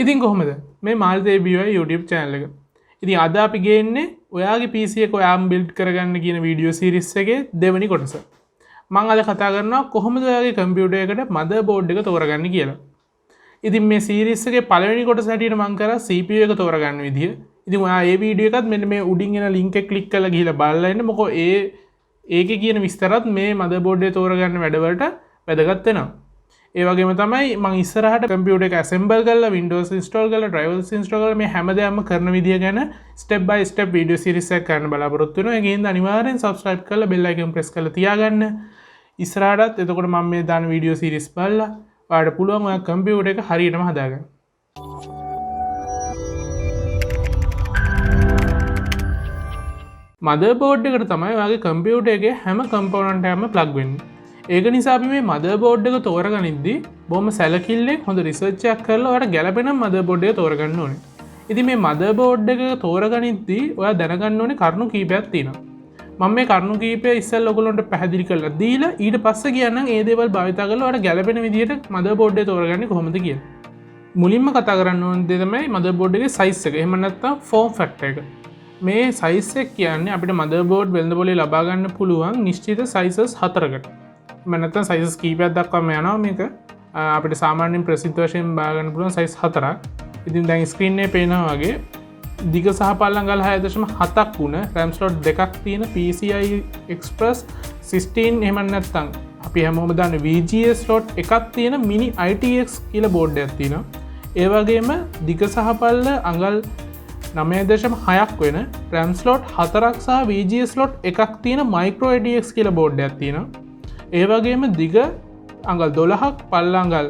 ඉතින් කොහොමද මේ මාල්තේ BY YouTube channel එක. ඉතින් අද අපි ගේන්නේ ඔයාගේ PC එක ඔයාම build කරගන්න කියන වීඩියෝ series එකේ දෙවෙනි කොටස. මම අද කතා කරනවා කොහොමද ඔයාගේ computer එකට motherboard එක තෝරගන්නේ කියලා. ඉතින් මේ series එකේ පළවෙනි කොටස හැටියට මම කරා CPU එක තෝරගන්න විදිය. ඉතින් ඔයා මේ වීඩියෝ එකත් මෙන්න මේ උඩින් එන link එක click කරලා ගිහලා බලලා ඉන්න. මොකද ඒකේ කියන විස්තරත් මේ motherboard එක තෝරගන්න වැඩවලට වැදගත් වෙනවා. ඒ වගේම තමයි මම ඉස්සරහට කම්පියුටර් එක assemble කරලා Windows install කරලා drivers install කරලා මේ හැමදේම කරන විදිය ගැන step by step video series එකක් කරන්න බලාපොරොත්තු වෙනවා. ඒකෙන් අනිවාර්යෙන් subscribe කරලා bell icon press කරලා තියාගන්න. ඉස්සරහටත් එතකොට මම මේ දාන video series බලලා ඔයාලට පුළුවන් ඔයා කම්පියුටර් එක හරියටම හදාගන්න. motherboard එකට තමයි ඔයාගේ කම්පියුටර් එකේ හැම component එකක්ම plug වෙන්නේ. ඒක නිසා අපි මේ motherboard එක තෝරගනිද්දී බොහොම සැලකිල්ලෙන් හොඳ රිසර්ච් එකක් කරලා ඔයාලට ගැළපෙන motherboard එක තෝරගන්න ඕනේ. ඉතින් මේ motherboard එක තෝරගනිද්දී ඔයා දැනගන්න ඕනේ කරුණු කීපයක් තියෙනවා. මම මේ කරුණු කීපය ඉස්සෙල්ලා ඔයගොල්ලන්ට පැහැදිලි කරලා දීලා ඊට පස්සේ කියන්නම් ඒ දේවල් භාවිතා කරලා ඔයාලට ගැළපෙන විදිහට motherboard එක තෝරගන්නේ කොහොමද කියලා. මුලින්ම කතා කරන්න ඕන දේ තමයි motherboard එකේ size එක. එහෙම නැත්නම් form factor එක. මේ size එක කියන්නේ අපිට motherboard වෙළඳපොලේ ලබා ගන්න පුළුවන් නිශ්චිත sizes 4කට. මනත්තන් සයිස් කීපයක් දක්වාම යනවා මේක අපිට සාමාන්‍යයෙන් ප්‍රසිද්ධ වශයෙන් බාගන්න පුළුවන් සයිස් 4ක්. ඉතින් දැන් ස්ක්‍රීන් එකේ පේනවා වගේ දිග සහ පළල අඟල් 6.7ක් වුණ RAM slot දෙකක් තියෙන PCI Express 16 එහෙම නැත්නම් අපි හැමෝම දන්නේ VGA slot එකක් තියෙන Mini-Itx කියලා බෝඩ් එකක් තියෙනවා. ඒ වගේම දිග සහ පළල අඟල් 9.6ක් වෙන RAM slot 4ක් සහ VGA slot එකක් තියෙන micro-atx කියලා බෝඩ් එකක් තියෙනවා. ඒ වගේම දිග අඟල් 12ක් පළල අඟල්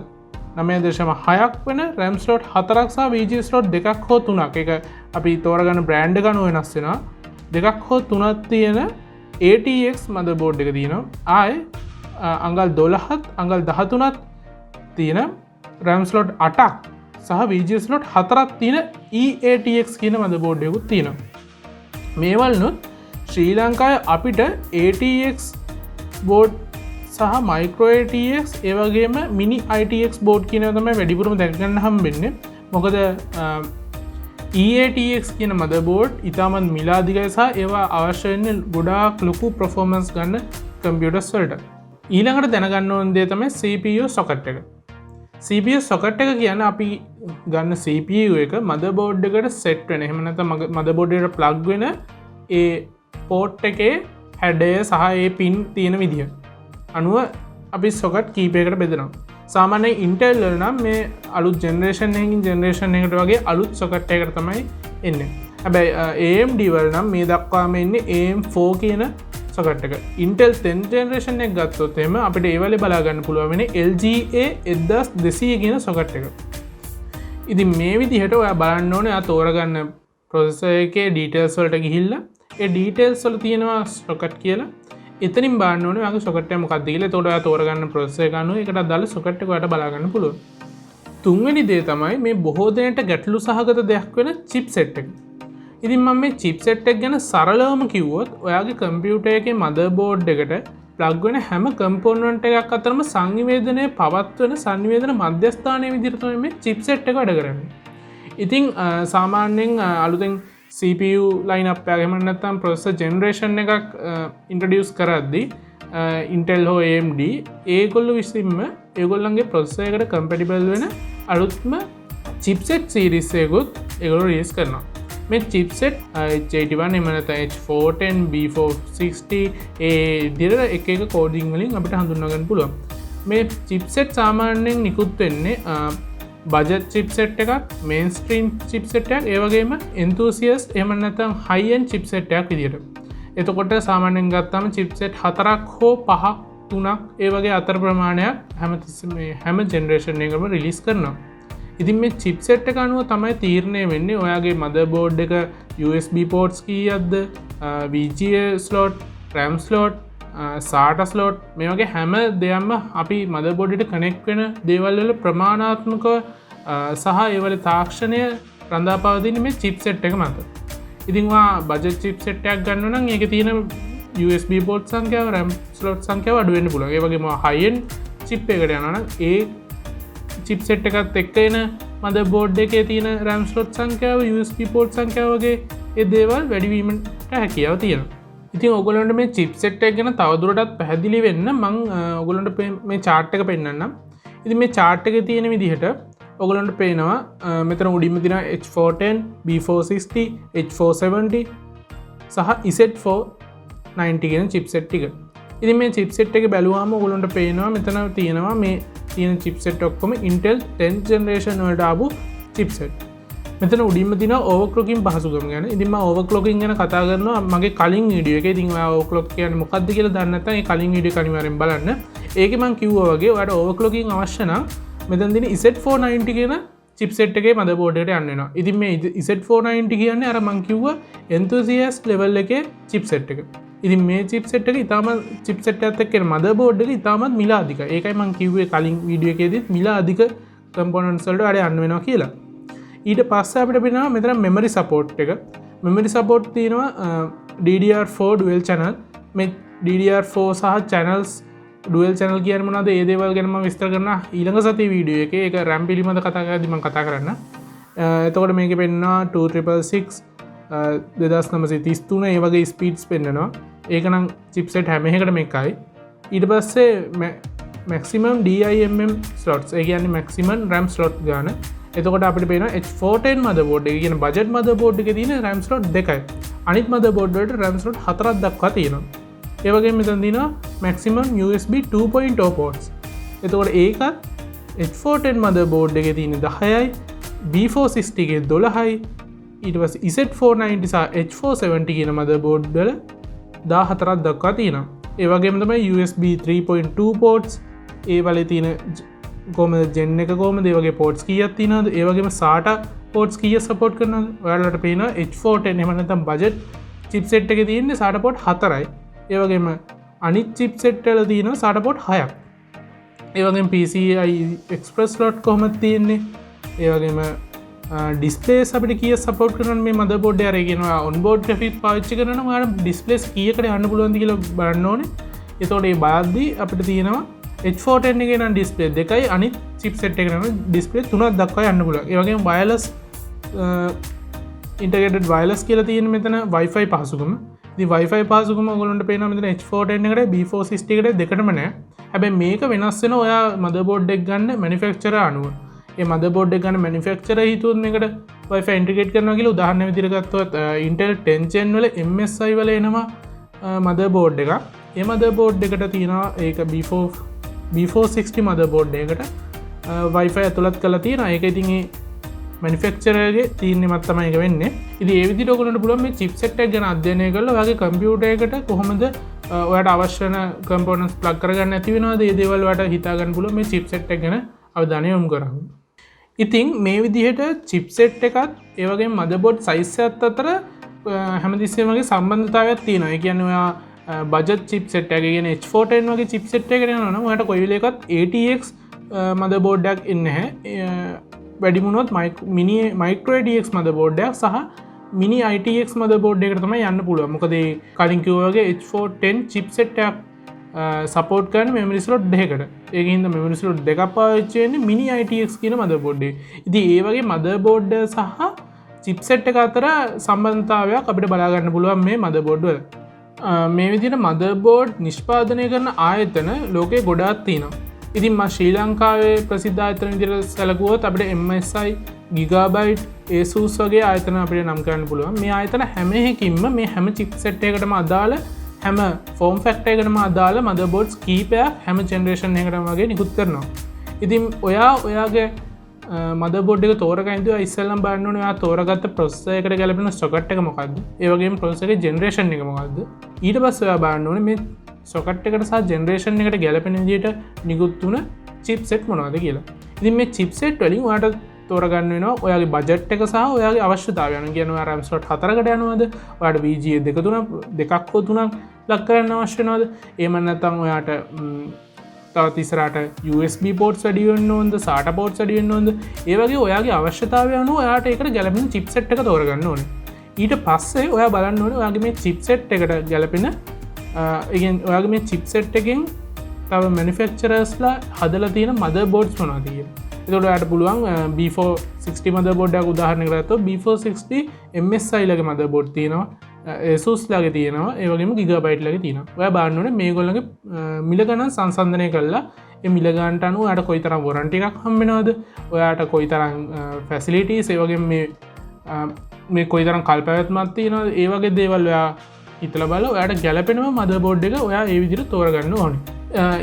9.6ක් වෙන RAM slot 4ක් සහ VGA slot දෙකක් හෝ තුනක්. ඒක අපි තෝරගන්න බ්‍රෑන්ඩ් එක අනුව වෙනස් වෙනවා. දෙකක් හෝ තුනක් තියෙන E-ATX motherboard එක තියෙනවා. ආයේ අඟල් 12ත් අඟල් 13ත් තියෙන RAM slot 8ක් සහ VGA slot 4ක් තියෙන E-ATX කියන motherboard එකකුත් තියෙනවා. මේවලුත් ශ්‍රී ලංකාවේ අපිට ATX board සහ micro-atx ඒ වගේම mini-itx board කියනවා තමයි වැඩිපුරම දැක ගන්න හම්බෙන්නේ. මොකද E-ATX කියන motherboard ඉතාමත් මිලාදිගයි සහ ඒවා අවශ්‍ය වෙන්නේ ගොඩාක් ලොකු performance ගන්න computers වලට. ඊළඟට දැනගන්න ඕන දේ තමයි CPU socket එක. CPU socket එක කියන්නේ අපි ගන්න CPU එක motherboard එකට set වෙන. එහෙම නැත්නම් motherboard එකට plug වෙන ඒ port එකේ header සහ ඒ pin තියෙන විදිය. අනුව අපි සොකට් කීපයකට බෙදෙනවා. සාමාන්‍යයෙන් Intel වල නම් මේ අලුත් ජෙනරේෂන් එකකින් ජෙනරේෂන් එකට වගේ අලුත් සොකට් එකකට තමයි එන්නේ. හැබැයි AMD වල නම් මේ දක්වාම එන්නේ AM4 කියන සොකට් එක. Intel 10 ජෙනරේෂන් එක ගත්තොත් එහෙම අපිට ඒ වලේ බලා ගන්න පුළුවන් වෙන්නේ LGA 1200 කියන සොකට් එක. ඉතින් මේ විදිහට ඔයා බලන්න ඕනේ ආ තෝරගන්න processor එකේ details වලට ගිහිල්ලා ඒ details වල තියෙනවා සොකට් කියලා එතනින් බලන්න ඕනේ ඔයාගේ සොකට් එක මොකක්ද කියලා. එතකොට ඔයා තෝරගන්න processor එක අනුව ඒකට අදාළ සොකට් එක ඔයාලට බලා ගන්න පුළුවන්. තුන්වෙනි දේ තමයි මේ බොහෝ දෙනෙක්ට ගැටලු සහගත දෙයක් වෙන chipset එක. ඉතින් මම මේ chipset එක ගැන සරලවම කිව්වොත් ඔයාගේ කම්පියුටර් එකේ motherboard එකට plug වෙන හැම component එකක් අතරම සංනිවේදනයේ පවත්වන සංනිවේදන මධ්‍යස්ථානයේ විදිහට තමයි මේ chipset එක වැඩ කරන්නේ. ඉතින් සාමාන්‍යයෙන් අලුතෙන් CPU line up එකක් එහෙම නැත්නම් processor generation එකක් introduce කරද්දී Intel හෝ AMD ඒගොල්ලෝ විසින්ම ඒගොල්ලන්ගේ processor එකට compatible වෙන අලුත්ම chipset series එකකුත් ඒගොල්ලෝ release කරනවා. මේ chipset H81 එහෙම නැත්නම් H410 B460 ඒ විදිහට එක එක coding වලින් අපිට හඳුන්වා ගන්න පුළුවන්. මේ chipset සාමාන්‍යයෙන් නිකුත් වෙන්නේ budget chipset එකක්, mainstream chipset එකක්, ඒ වගේම enthusiast එහෙම නැත්නම් high end chipset එකක් විදියට. එතකොට සාමාන්‍යයෙන් ගත්තාම chipset 4ක් හෝ 5ක් 3ක් ඒ වගේ අතර ප්‍රමාණයක් හැම generation එකකම release කරනවා. ඉතින් මේ chipset එක අනුව තමයි තීරණය වෙන්නේ ඔයාගේ motherboard එක USB ports කීයක්ද, VGA slot, RAM slot, SATA slot මේ වගේ හැම දෙයක්ම අපි motherboard එකට connect වෙන දේවල් වල ප්‍රමාණාත්මකව සහ ඒ වල තාක්ෂණය රඳා පවතින මේ chipset එක මත. ඉතින් ඔයා budget chipset එකක් ගන්න නම් ඒකේ තියෙන USB port සංඛ්‍යාව RAM slot සංඛ්‍යාව අඩු වෙන්න පුළුවන්. ඒ වගේම high end chip එකකට යනවා නම් ඒ chipset එකත් එක්ක එන මදර්බෝඩ් එකේ තියෙන RAM slot සංඛ්‍යාව USB port සංඛ්‍යාව වගේ ඒ දේවල් වැඩිවීමට හැකියාව තියෙනවා. ඉතින් ඔයගොල්ලන්ට මේ chipset එක ගැන තවදුරටත් පැහැදිලි වෙන්න මම ඔයගොල්ලන්ට මේ chart එක පෙන්නන්නම්. ඉතින් මේ chart එකේ තියෙන විදිහට ඔයගොල්ලන්ට පේනවා මෙතන උඩින්ම තියෙනවා H410, B460, H470 සහ Z490 කියන chipset ටික. ඉතින් මේ chipset එක බැලුවාම ඔයගොල්ලන්ට පේනවා මෙතන තියෙනවා මේ තියෙන chipset ඔක්කොම Intel 10th generation වලට ආපු chipset. මෙතන උඩින්ම තියෙනවා overclocking පහසුකම් ගැන. ඉතින් මම overclocking ගැන කතා කරනවා මගේ කලින් වීඩියෝ එකේ. ඉතින් ඔයා overclock කියන්නේ මොකක්ද කියලා දන්නේ නැත්නම් ඒ කලින් වීඩියෝ එක අනිවාර්යෙන් බලන්න. ඒකේ මම කිව්වා වගේ ඔයාලට overclocking අවශ්‍ය නම් මෙතන තියෙන Z490 කියන chipset එකේ motherboard එකට යන්න වෙනවා. ඉතින් මේ Z490 කියන්නේ අර මම කිව්වා enthusiast level එකේ chipset එක. ඉතින් මේ chipset එක ඉතාමත් chipset එකත් එක්ක motherboard එක ඉතාමත් මිල අධිකයි. ඒකයි මම කිව්වේ කලින් වීඩියෝ එකේදීත් මිල අධික components වලට වැඩ යන්න වෙනවා කියලා. ඊට පස්සේ අපිට පේනවා මෙතන memory support එක. memory support තියෙනවා DDR4 dual channel. මේ DDR4 සහ channels dual channel කියන්නේ මොනවද? ඒ දේවල් ගැන මම විස්තර කරනවා ඊළඟ සතියේ වීඩියෝ එකේ. ඒක RAM පිළිබඳ කතා කරද්දී මම කතා කරන්න. එතකොට මේකේ පෙන්නනවා 2666 2933 ඒ වගේ ස්පීඩ්ස් පෙන්නනවා. ඒක නම් chipset හැම එකකටම එකයි. ඊට පස්සේ maximum DIMM slots ඒ කියන්නේ maximum RAM slot ගන්න. එතකොට අපිට පේනවා H410 motherboard එක කියන budget motherboard එකේ තියෙන RAM slot දෙකයි. අනිත් motherboard වලට RAM slot 4ක් දක්වා තියෙනවා. ඒ වගේම මෙතන තියෙනවා maximum USB 2.0 ports. එතකොට ඒකත් H410 motherboard එකේ තියෙන 10යි B460 එකේ 12යි ඊට පස්සේ Z490 සහ H470 කියන motherboard වල 14ක් දක්වා තියෙනවා. ඒ වගේම තමයි USB 3.2 ports ඒ වලේ තියෙන කොහමද gen එක කොහමද ඒ වගේ ports කීයක් තියෙනවද ඒ වගේම SATA ports කීයක් support කරනවද ඔයාලට පේනවා H410 එහෙම නැත්නම් budget chipset එකේ තියෙන්නේ SATA port 4යි. ඒ වගේම අනිත් chipset වල තියෙනවා SATA port 6ක්. ඒ වගේම PCI Express slot කොහොමද තියෙන්නේ? ඒ වගේම ඩිස්පලේස් අපිට කීයක් සපෝට් කරනවද මේ motherboard එකේ? අර කියනවා onboard graphics පාවිච්චි කරනවා ඔයාලා ඩිස්පලේස් කීයකට යන්න පුළුවන්ද කියලා බලන්න ඕනේ. ඒතකොට මේ බලද්දී අපිට තියෙනවා H410 එකේ නම් ඩිස්පලේ දෙකයි අනිත් chipset එකේ නම් ඩිස්පලේ තුනක් දක්වා යන්න පුළුවන්. ඒ වගේම wireless integrated wireless කියලා තියෙන මෙතන Wi-Fi පහසුකම. ඉතින් Wi-Fi පහසුකම ඔයගොල්ලන්ට පේනවා මෙතන H410 එකට B460 එකට දෙකටම නැහැ. හැබැයි මේක වෙනස් වෙනවා ඔයා motherboard එක ගන්න manufacturer අනුව. ඒ motherboard එක ගන්න manufacturer හිතුවොත් මේකට Wi-Fi integrate කරනවා කියලා උදාහරණ විදිහට ගත්තොත් Intel 10th gen වල MSI වල එනවා motherboard එකක්. ඒ motherboard එකට තියෙනවා ඒක B460 motherboard එකකට Wi-Fi ඇතුළත් කරලා තියෙනවා. ඒක ඉතින් ඒ manufacturer ගේ තීරණයක් තමයි ඒක වෙන්නේ. ඉතින් ඒ විදිහට ඔයගොල්ලන්ට පුළුවන් මේ chipset එක ගැන අධ්‍යයනය කරලා ඔයාගේ computer එකට කොහොමද ඔයාලට අවශ්‍ය වෙන components plug කරගන්න නැති වෙනවද? මේ දේවල් ඔයාලට හිතා ගන්න පුළුවන් මේ chipset එක ගැන අවධානය යොමු කරන්න. ඉතින් මේ විදිහට chipset එකත් ඒ වගේම motherboard size එකත් අතර හැමතිස්සෙම වගේ සම්බන්ධතාවයක් තියෙනවා. ඒ කියන්නේ ඔයා budget chipset එක කියන්නේ H410 වගේ chipset එකකට යනවා නම් ඔයාලට කොයි වෙලේකත් ATX motherboard එකක් එන්නේ නැහැ. වැඩිම වුණොත් micro-atx motherboard එකක් සහ Mini-Itx motherboard එකකට තමයි යන්න පුළුවන්. මොකද ඒ කලින් කිව්වා වගේ H410 chipset එකක් support කරන memory slot දෙකකට. ඒකින් හින්දා memory slot දෙකක් පාවිච්චි වෙන්නේ Mini-Itx කියන motherboard එකේ. ඉතින් ඒ වගේ motherboard සහ chipset එක අතර සම්බන්ධතාවයක් අපිට බලා ගන්න පුළුවන් මේ motherboard වල. මේ විදිහට motherboard නිෂ්පාදනය කරන ආයතන ලෝකේ ගොඩාක් තියෙනවා. ඉතින් මම ශ්‍රී ලංකාවේ ප්‍රසිද්ධ ආයතන විදිහට සැලකුවොත් අපිට MSI, Gigabyte, Asus වගේ ආයතන අපිට නම් කරන්න පුළුවන්. මේ ආයතන හැම එකකින්ම මේ හැම chipset එකකටම අදාළ හැම form factor එකකටම අදාළ motherboards කීපයක් හැම generation එකකටම වගේ නිකුත් කරනවා. ඉතින් ඔයාගේ motherboard එක තෝරගන්න ඉතින් ඉස්සෙල්ලම බලන්න ඕනේ ඔයා තෝරගත්ත processor එකට ගැලපෙන socket එක මොකක්ද? ඒ වගේම processor එකේ generation එක මොකක්ද? ඊට පස්සේ ඔයා බලන්න ඕනේ මේ socket එකට සහ generation එකට ගැලපෙන විදිහට නිකුත් වුණ chipset මොනවද කියලා. ඉතින් මේ chipset වලින් ඔයාට තෝරගන්න වෙනවා ඔයාගේ බජට් එක සහ ඔයාගේ අවශ්‍යතාවයන්. කියනවා RAM slot 4කට යනවද? ඔයාට VGA දෙකක් හෝ තුනක් ලක් කරන්න අවශ්‍ය වෙනවද? එහෙම නැත්නම් ඔයාට තවත් ඉස්සරහට USB ports වැඩි වෙන්න ඕනද? SATA ports වැඩි වෙන්න ඕනද? ඒ වගේ ඔයාගේ අවශ්‍යතාවය අනුව ඔයාට ඒකට ගැලපෙන chipset එක තෝරගන්න ඕනේ. ඊට පස්සේ ඔයා බලන්න ඕනේ ඔයාගේ මේ chipset එකට ගැලපෙන ඔයාගේ මේ chipset එකෙන් තව manufacturers ලා හදලා තියෙන motherboards මොනවද කියලා. එතකොට ඔයාලට පුළුවන් B460 motherboard එකක් උදාහරණයක් ගත්තොත් B460 MSI ලගේ motherboard තියෙනවා, ASUS ලගේ තියෙනවා, ඒ වගේම Gigabyte ලගේ තියෙනවා. ඔයා බලන්න ඕනේ මේගොල්ලන්ගේ මිල ගණන් සංසන්දනය කරලා ඒ මිල ගණන්ට අනුව ඔයාලට කොයිතරම් warranty එකක් හම්බ වෙනවද, ඔයාලට කොයිතරම් facilities, ඒ වගේම මේ කොයිතරම් කල් පැවැත්මක් තියෙනවද, ඒ වගේ දේවල් ඔයා හිතලා බලලා ඔයාලට ගැළපෙනම motherboard එක ඔයා ඒ විදිහට තෝරගන්න ඕනේ.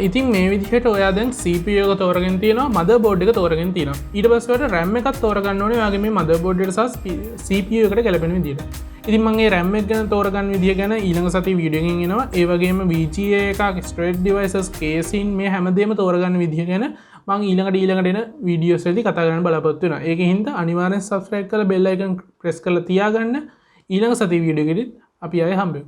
ඉතින් මේ විදිහට ඔයා දැන් CPU එක තෝරගෙන තියෙනවා, motherboard එක තෝරගෙන තියෙනවා. ඊට පස්සේ ඔයාලට RAM එකක් තෝරගන්න ඕනේ ඔයාගේ මේ motherboard එකට සහ CPU එකට ගැළපෙන විදිහට. ඉතින් මම මේ RAM එක ගැන තෝරගන්න විදිහ ගැන ඊළඟ සතියේ වීඩියෝ එකකින් එනවා. ඒ වගේම VGA එකක්, storage devices, casing, මේ හැමදේම තෝරගන්න විදිහ ගැන මම ඊළඟට එන වීඩියෝස් වලදී කතා කරන්න බලාපොරොත්තු වෙනවා. ඒකෙන් හින්දා අනිවාර්යෙන් subscribe කරලා bell icon press කරලා තියාගන්න. ඊළඟ සතියේ වීඩියෝ එකෙදිත් අපි ආයෙ හම්බෙමු.